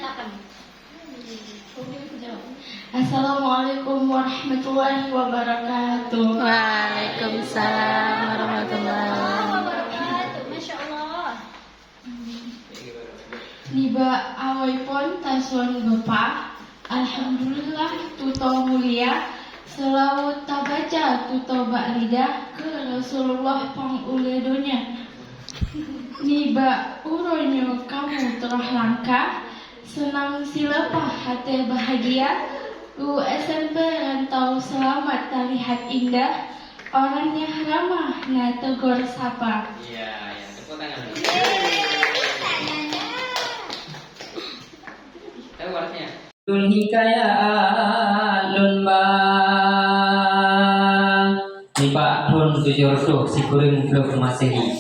kapan? Assalamualaikum warahmatullahi wabarakatuh. Waalaikumsalam warahmatullahi wabarakatuh. Masya Allah. Niba awaipun tasuan Bapak. Alhamdulillah tuto mulia. Selawat tabaca tuto ba'lidah ke Rasulullah panguledonya. Niba uronyo kamu telah langkah. Senang silepah hati bahagia. SMP rantau selamat terlihat indah. Orangnya ramah na tegur sapa. Iya, ya, tepuk tangan. Tahu artinya? Lun hikaya lun bang. Ni Pak Dun tujur tuh si kuring blok Masehi.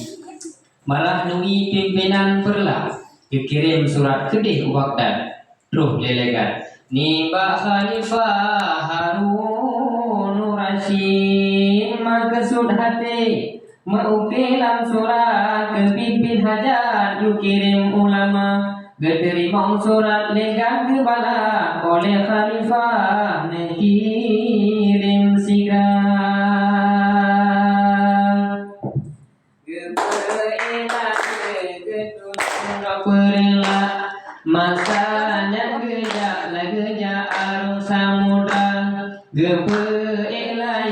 Malah nungi pimpinan perlah. Dikirim surat kedih Baghdad. Ruh lelegan. Ni Mbak Khalifah Harun Rasyid maksud hati maukilan surat ke pimpin hajat lu kirim ulama geterima surat legan ke bala oleh Khalifah kirim sigang gepeelan gedun perela masanya geja arung samudra gepeelan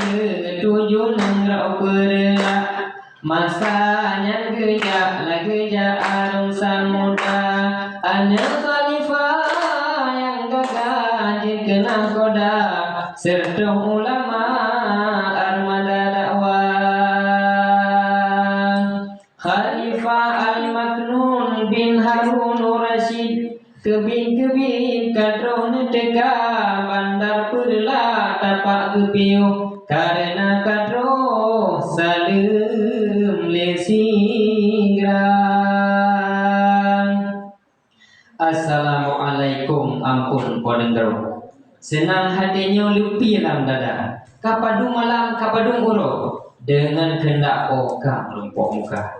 tujuh nengrau perela masanya geja arung samudra hanya khalifah yang gagah dikenal koda serta ulama armada dakwah Khalifah Al-Maknun bin Harun Rasyid kebin kadron tega bandar perla tapak kepiu karena kadro salim lesigrang. Assalamualaikum ampun podendro senang hatinya lupi lam dada kapadung malam kapadung uro dengan kehendak oka melumpuk muka.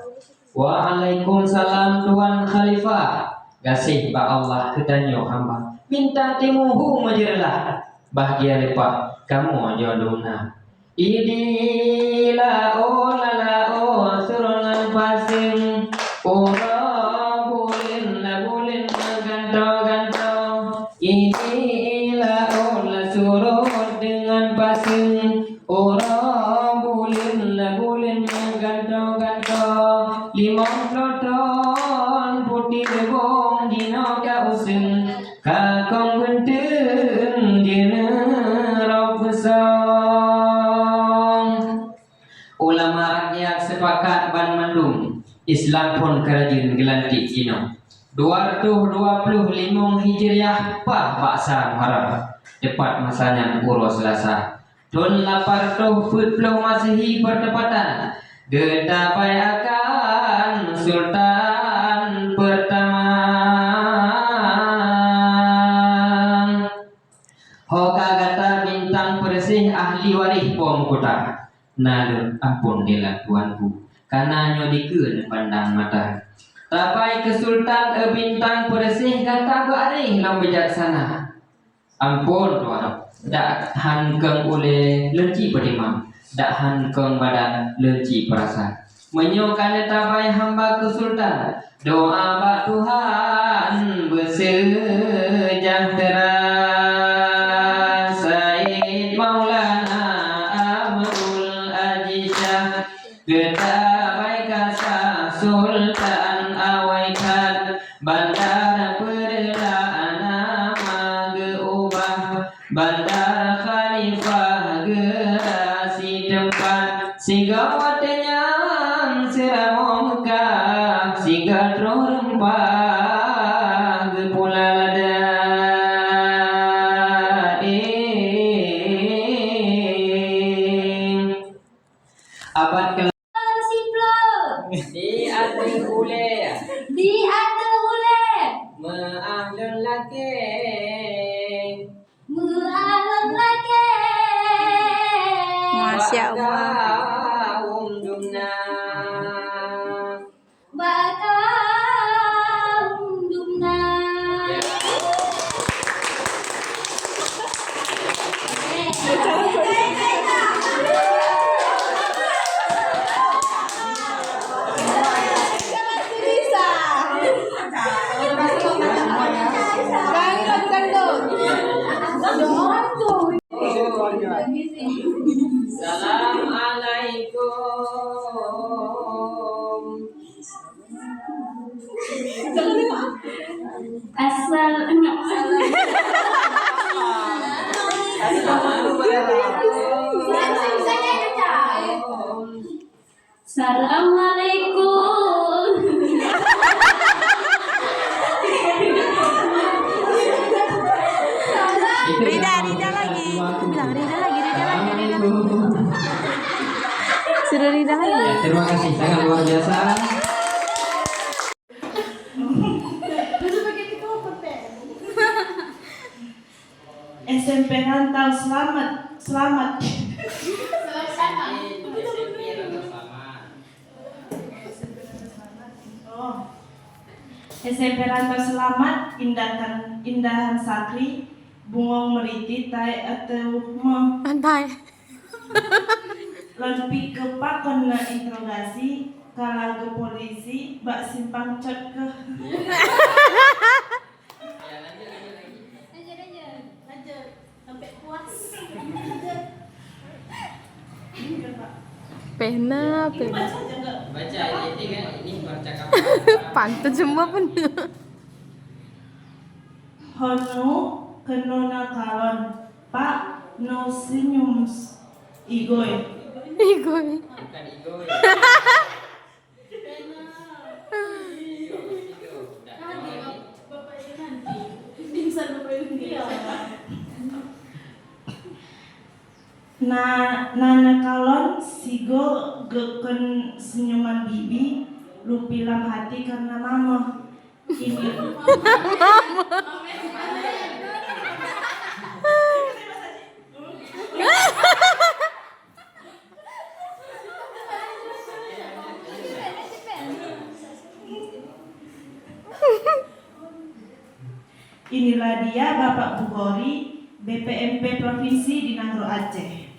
Waalaikumsalam Tuan Khalifah. Gasih Pak Allah ketanyo hamba. Minta timuhu majerlah. Bahagia lepak kamu joduna. Idila o lala o surunan pasing. Ura bulin la bulin ganto. Idila o la surut dengan pasing. Ura bulin la bulin ganto. Limong ploton putih rebong dino kausin kakong benteng dina rob besong. Ulama rakyat sepakat ban mandung Islam pun kerajin gelantik ino 225 Hijriah pah baksa Muharram tepat masanya urus Selasa Tahun 840 Masehi bertepatan getapai akan Sultan pertama Hoka gata bintang bersih ahli waris pom kota nalun ampun dila tuanku karena nyodikeun pandang mata tapai ke Sultan bintang bersih gata barih lam bijaksana ampun tuan dak hankeng oleh leci pedimang dak hankeng badan leci perasaan menyokan tabai hamba ke Sultan doa bak Tuhan bersejahtera Said Maulana Amrul Azisyah getabai kasa Sultan awaikan bandar perla nama geubah bandar Khalifah gerasi tempat siga watenya siramong ka siga rempah gepulada abad ke diatur ule meahlun laki Masya Allah. Baka Assalamualaikum. Assalamualaikum. Rida lagi. Bilang Rida lagi. Suruh Rida lagi. Ya, terima kasih sangat luar biasa. SMP Rantau selamat. Oh. SMP Rantau selamat indahan sakri bungong meriti tai atau Pantai. lebih ke pakon na interogasi kalaga polisi bak simpang cot ke Lanjut sampai puas. Pena. Baca ini kan ini percakapan. Pantun semua pun. hono kenona kalon pak no senyum igoy Igoy. Bukan ego ya. nana kalon sigo geken senyuman bibi lupilang hati karena mama ini inilah dia Bapak Bukhori BPMP Provinsi di Nangro Aceh.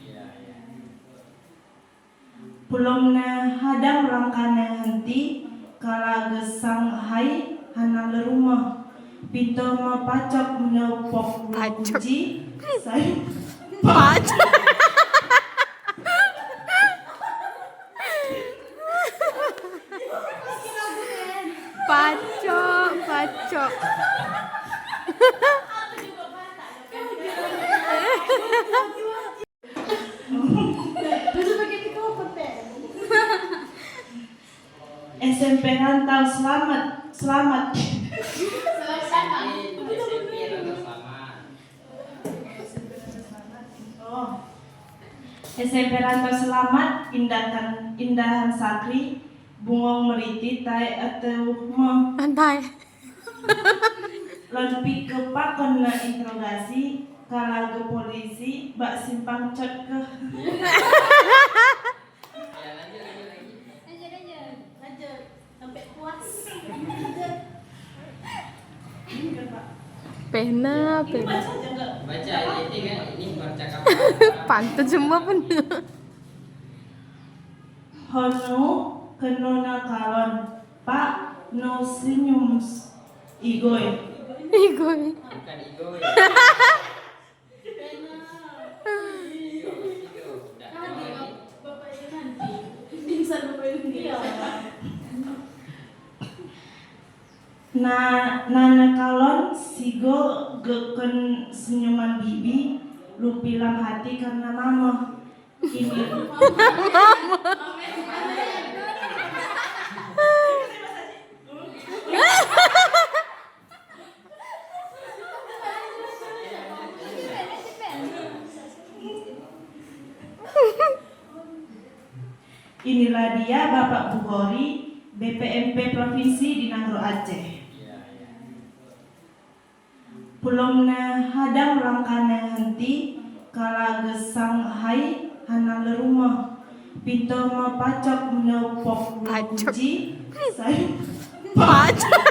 Pulongna hadang rangkana henti kala gesang hai hanang lerumah pintu mapacok menepok Pacok. kunci saya Pacok. SMP Rantau selamat. Oh. SMP Rantau selamat indahan sakri bungong meriti tai atau Pantai. lebih ke pakon na interogasi kalaga polisi bak simpang cot ke Lanjut sampai puas. Pena. Baca ini kan ini percakapan. Pantun semua pun. hono kenona kalon pak no senyum igoy Igoy. Bukan ego ya. nana kalon sigo geken senyuman bibi lupilang hati karena mama ini inilah dia Bapak Bukhori BPMP Provinsi di Nangro Aceh. Pulongna hadang rangkana henti kala gesang hai hanang lerumah pintu mapacok menepok Pacok. kunci saya Pacok.